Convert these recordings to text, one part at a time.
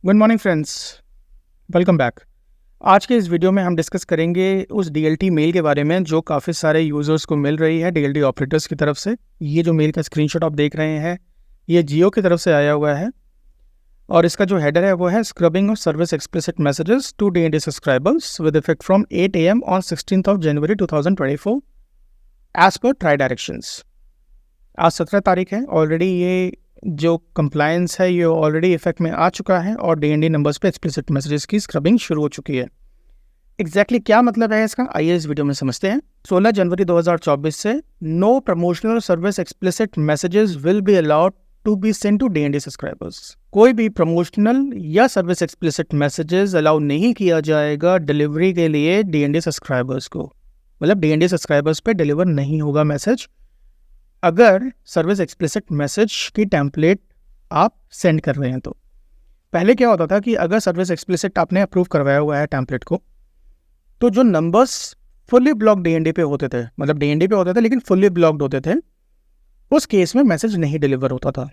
Good morning friends, welcome back. आज के इस वीडियो में हम डिस्कस करेंगे उस डीएलटी मेल के बारे में जो काफ़ी सारे यूज़र्स को मिल रही है डीएलटी ऑपरेटर्स की तरफ से। ये जो मेल का स्क्रीनशॉट आप देख रहे हैं ये जियो की तरफ से आया हुआ है और इसका जो हेडर है वो है scrubbing of service explicit messages to DND subscribers with effect from 8 AM on 16 January 2024 as per TRAI directions. आज 17 तारीख है। ऑलरेडी ये जो कंप्लायंस है ये ऑलरेडी इफेक्ट में आ चुका है और डीएनडी नंबर्स पे एक्सप्लिसिट मैसेजेस की स्क्रबिंग शुरू हो चुकी है। एग्जैक्टली क्या मतलब है इसका, आइए इस वीडियो में समझते हैं। 16 जनवरी 2024 से no promotional service explicit messages will be allowed to be send to DND subscribers. कोई भी प्रमोशनल या सर्विस एक्सप्लिसिट मैसेजेस अलाउ नहीं किया जाएगा डिलीवरी के लिए डीएनडी सब्सक्राइबर्स को। मतलब डीएनडी सब्सक्राइबर्स पे डिलीवर नहीं होगा मैसेज अगर सर्विस एक्सप्लिसिट मैसेज की टेम्पलेट आप सेंड कर रहे हैं। तो पहले क्या होता था कि अगर सर्विस एक्सप्लिसिट आपने अप्रूव करवाया हुआ है टेम्पलेट को, तो जो नंबर्स फुल्ली ब्लॉक्ड डीएनडी पे होते थे, मतलब डीएनडी पे होते थे लेकिन फुल्ली ब्लॉक्ड होते थे, उस केस में मैसेज नहीं डिलीवर होता था।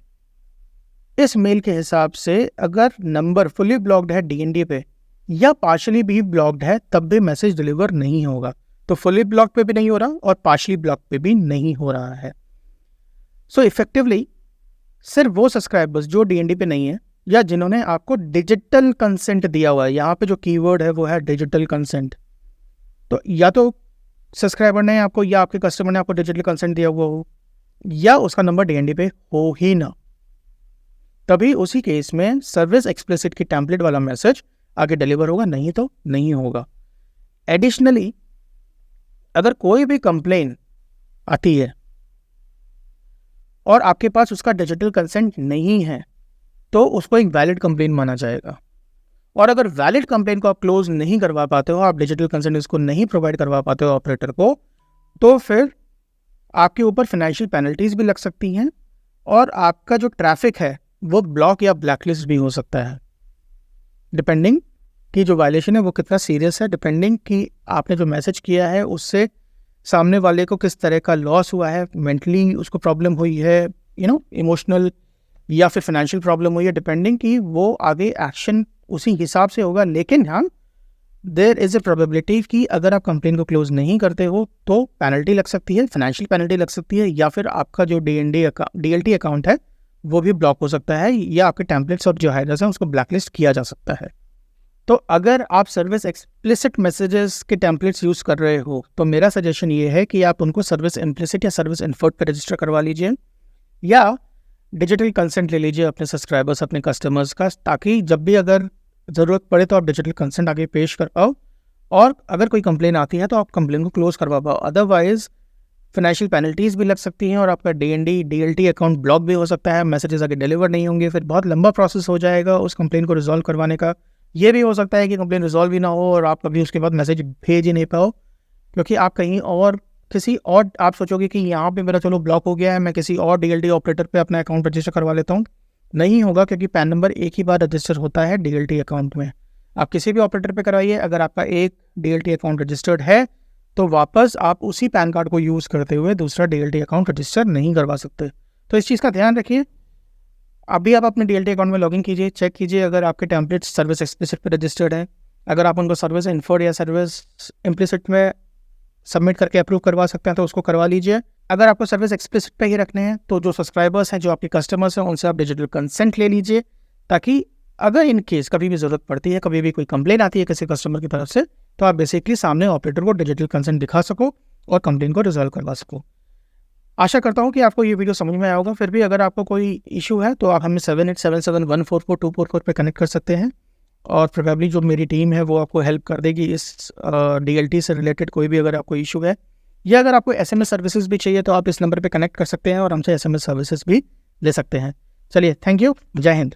इस मेल के हिसाब से अगर नंबर फुल्ली ब्लॉक्ड है डीएनडी पे या पार्शली भी ब्लॉक्ड है तब भी मैसेज डिलीवर नहीं होगा। तो फुल्ली ब्लॉक पे भी नहीं हो रहा और पार्शली ब्लॉक पे भी नहीं हो रहा है। सो इफेक्टिवली सिर्फ वो सब्सक्राइबर्स जो डीएनडी पे नहीं है या जिन्होंने आपको डिजिटल कंसेंट दिया हुआ है, यहाँ पे जो कीवर्ड है वो है डिजिटल कंसेंट। तो या तो सब्सक्राइबर ने आपको या आपके कस्टमर ने आपको डिजिटल कंसेंट दिया हुआ हो या उसका नंबर डीएनडी पे हो ही ना, तभी उसी केस में सर्विस एक्सप्लिसिट की टेम्पलेट वाला मैसेज आगे डिलीवर होगा, नहीं तो नहीं होगा। एडिशनली अगर कोई भी कंप्लेन आती है और आपके पास उसका डिजिटल कंसेंट नहीं है तो उसको एक वैलिड कंप्लेन माना जाएगा। और अगर वैलिड कंप्लेन को आप क्लोज नहीं करवा पाते हो, आप डिजिटल कंसेंट इसको नहीं प्रोवाइड करवा पाते हो ऑपरेटर को, तो फिर आपके ऊपर फाइनेंशियल पेनल्टीज भी लग सकती हैं और आपका जो ट्रैफिक है वो ब्लॉक या ब्लैकलिस्ट भी हो सकता है, डिपेंडिंग कि जो वायलेशन है वो कितना सीरियस है, डिपेंडिंग कि आपने जो मैसेज किया है उससे सामने वाले को किस तरह का लॉस हुआ है, मेंटली उसको प्रॉब्लम हुई है, इमोशनल या फिर फाइनेंशियल प्रॉब्लम हुई है, डिपेंडिंग कि वो आगे एक्शन उसी हिसाब से होगा। लेकिन हाँ, देयर इज़ ए प्रोबेबिलिटी कि अगर आप कंप्लेन को क्लोज नहीं करते हो तो पेनल्टी लग सकती है, फाइनेंशियल पेनल्टी लग सकती है, या फिर आपका जो डीएलटी अकाउंट है वो भी ब्लॉक हो सकता है, या आपके टेम्पलेट्स और जो हेडर्स हैं उसको ब्लैकलिस्ट किया जा सकता है। तो अगर आप सर्विस एक्सप्लिसिट मैसेजेस के टेम्पलेट्स यूज़ कर रहे हो तो मेरा सजेशन ये है कि आप उनको सर्विस इम्प्लिसिट या सर्विस इन्फर्ट पे रजिस्टर करवा लीजिए या डिजिटल कंसेंट ले लीजिए अपने सब्सक्राइबर्स, अपने कस्टमर्स का, ताकि जब भी अगर ज़रूरत पड़े तो आप डिजिटल कंसेंट आगे पेश कर पाओ और अगर कोई कंप्लेन आती है तो आप कंप्लेन को क्लोज करवा पाओ। अदरवाइज फाइनेंशियल पेनल्टीज भी लग सकती हैं और आपका डीएलटी अकाउंट ब्लॉक भी हो सकता है, मैसेजेस आगे डिलीवर नहीं होंगे, फिर बहुत लंबा प्रोसेस हो जाएगा उस कंप्लेन को रिजॉल्व करवाने का। ये भी हो सकता है कि कंप्लेन रिजॉल्व ही ना हो और आप कभी उसके बाद मैसेज भेज ही नहीं पाओ, क्योंकि आप कहीं और किसी और आप सोचोगे कि यहाँ पे मेरा चलो ब्लॉक हो गया है, मैं किसी और डीएलटी ऑपरेटर पे अपना अकाउंट रजिस्टर करवा लेता हूँ। नहीं होगा, क्योंकि पैन नंबर एक ही बार रजिस्टर होता है डीएलटी अकाउंट में। आप किसी भी ऑपरेटर पे करवाइए, अगर आपका एक डीएलटी अकाउंट रजिस्टर्ड है तो वापस आप उसी पैन कार्ड को यूज़ करते हुए दूसरा डीएलटी अकाउंट रजिस्टर नहीं करवा सकते। तो इस चीज़ का ध्यान रखिए। अभी आप अपने डीएलटी अकाउंट में लॉगिन कीजिए, चेक कीजिए अगर आपके टेम्पलेट्स सर्विस एक्सप्लिसिट पे रजिस्टर्ड है। अगर आप उनको सर्विस इन्फर्ट या सर्विस इम्प्लिसिट में सबमिट करके अप्रूव करवा सकते हैं तो उसको करवा लीजिए। अगर आपको सर्विस एक्सप्लिसिट पे ही रखने हैं तो जो सब्सक्राइबर्स हैं, जो आपके कस्टमर्स हैं, उनसे आप डिजिटल कंसेंट ले लीजिए, ताकि अगर इन केस कभी भी ज़रूरत पड़ती है, कभी भी कोई कंप्लेन आती है किसी कस्टमर की तरफ से, तो आप बेसिकली सामने ऑपरेटर को डिजिटल कंसेंट दिखा सको और कंप्लेन को रिजॉल्व करवा सको। आशा करता हूँ कि आपको ये वीडियो समझ में आया होगा। फिर भी अगर आपको कोई इशू है तो आप हमें 7877144244 पे कनेक्ट कर सकते हैं और प्रोबेबली जो मेरी टीम है वो आपको हेल्प कर देगी इस डीएलटी से रिलेटेड कोई भी अगर आपको इशू है, या अगर आपको एसएमएस सर्विसेज भी चाहिए तो आप इस नंबर पे कनेक्ट कर सकते हैं और हमसे एसएमएस सर्विसेज भी ले सकते हैं। चलिए, थैंक यू, जय हिंद।